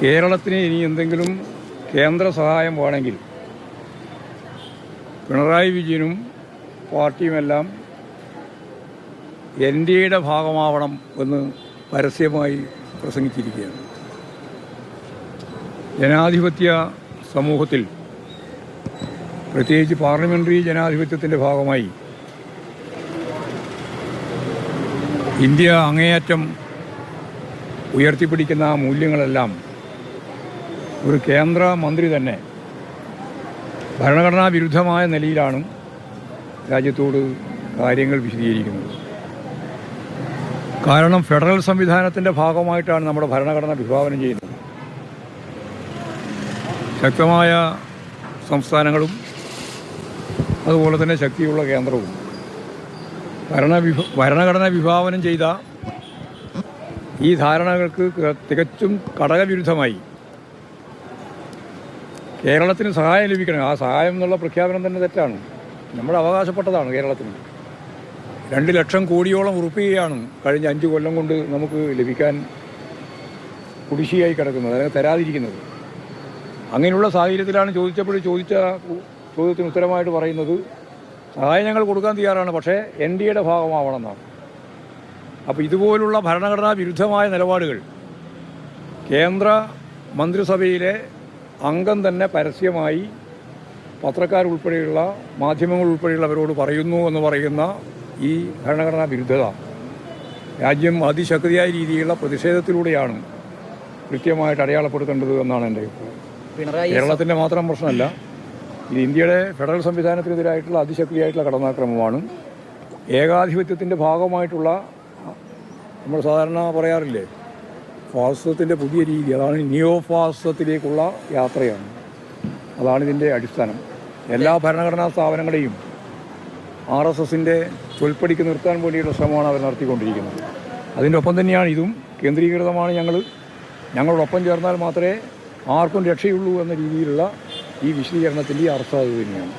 കേരളത്തിന് ഇനി എന്തെങ്കിലും കേന്ദ്ര സഹായം വേണമെങ്കിൽ പിണറായി വിജയനും പാർട്ടിയുമെല്ലാം എൻ ഡി എയുടെ ഭാഗമാവണം എന്ന് പരസ്യമായി പ്രസംഗിച്ചിരിക്കുകയാണ്. ജനാധിപത്യ സമൂഹത്തിൽ, പ്രത്യേകിച്ച് പാർലമെൻ്ററി ജനാധിപത്യത്തിൻ്റെ ഭാഗമായി ഇന്ത്യ അങ്ങേയറ്റം ഉയർത്തിപ്പിടിക്കുന്ന മൂല്യങ്ങളെല്ലാം ഒരു കേന്ദ്ര മന്ത്രി തന്നെ ഭരണഘടനാ വിരുദ്ധമായ നിലയിലാണ് രാജ്യത്തോട് കാര്യങ്ങൾ വിശദീകരിക്കുന്നത്. കാരണം ഫെഡറൽ സംവിധാനത്തിൻ്റെ ഭാഗമായിട്ടാണ് നമ്മുടെ ഭരണഘടന വിഭാവനം ചെയ്യുന്നത്. ശക്തമായ സംസ്ഥാനങ്ങളും അതുപോലെ തന്നെ ശക്തിയുള്ള കേന്ദ്രവും ഭരണഘടന വിഭാവനം ചെയ്ത ഈ ധാരണകൾക്ക് തികച്ചും ഘടകവിരുദ്ധമായി കേരളത്തിന് സഹായം ലഭിക്കണം. ആ സഹായം എന്നുള്ള പ്രഖ്യാപനം തന്നെ തെറ്റാണ്. നമ്മൾ അവകാശപ്പെട്ടതാണ്. കേരളത്തിന് 2 ലക്ഷം കോടിയോളം ഉറുപ്പികയാണ് കഴിഞ്ഞ 5 കൊല്ലം കൊണ്ട് നമുക്ക് ലഭിക്കാൻ കുടിശ്ശികയായി കിടക്കുന്നത്, അതിനെ തരാതിരിക്കുന്നത്. അങ്ങനെയുള്ള സാഹചര്യത്തിലാണ് ചോദിച്ച ചോദ്യത്തിന് ഉത്തരമായിട്ട് പറയുന്നത് സഹായം ഞങ്ങൾ കൊടുക്കാൻ തയ്യാറാണ്, പക്ഷേ എൻ ഡി എയുടെ ഭാഗമാവണമെന്നാണ്. അപ്പോൾ ഇതുപോലുള്ള ഭരണഘടനാ വിരുദ്ധമായ നിലപാടുകൾ കേന്ദ്ര മന്ത്രിസഭയിലെ അംഗം തന്നെ പരസ്യമായി പത്രക്കാരുൾപ്പെടെയുള്ള മാധ്യമങ്ങൾ ഉൾപ്പെടെയുള്ളവരോട് പറയുന്നു എന്ന് പറയുന്ന ഈ ഭരണഘടനാ വിരുദ്ധത രാജ്യം അതിശക്തിയായ രീതിയിലുള്ള പ്രതിഷേധത്തിലൂടെയാണ് കൃത്യമായിട്ട് അടയാളപ്പെടുത്തേണ്ടത് എന്നാണ് എൻ്റെ അഭിപ്രായം. കേരളത്തിൻ്റെ മാത്രം പ്രശ്നമല്ല, ഇത് ഇന്ത്യയുടെ ഫെഡറൽ സംവിധാനത്തിനെതിരായിട്ടുള്ള അതിശക്തിയായിട്ടുള്ള കടന്നാക്രമമാണ്. ഏകാധിപത്യത്തിൻ്റെ ഭാഗമായിട്ടുള്ള, നമ്മൾ സാധാരണ പറയാറില്ലേ, ഫാസിസത്തിൻ്റെ പുതിയ രീതി, അതാണ് നിയോ ഫാസിസത്തിലേക്കുള്ള യാത്രയാണ്. അതാണ് ഇതിൻ്റെ അടിസ്ഥാനം. എല്ലാ ഭരണഘടനാ സ്ഥാപനങ്ങളെയും RSSൻ്റെ ചൊൽപ്പടിക്ക് നിർത്താൻ വേണ്ടിയുള്ള ശ്രമമാണ് അവർ നടത്തിക്കൊണ്ടിരിക്കുന്നത്. അതിൻ്റെ ഒപ്പം തന്നെയാണ് ഇതും. കേന്ദ്രീകൃതമാണ് ഞങ്ങളോടൊപ്പം ചേർന്നാൽ മാത്രമേ ആർക്കും രക്ഷയുള്ളൂ എന്ന രീതിയിലുള്ള ഈ വിശദീകരണത്തിൻ്റെ അർത്ഥം അത് തന്നെയാണ്.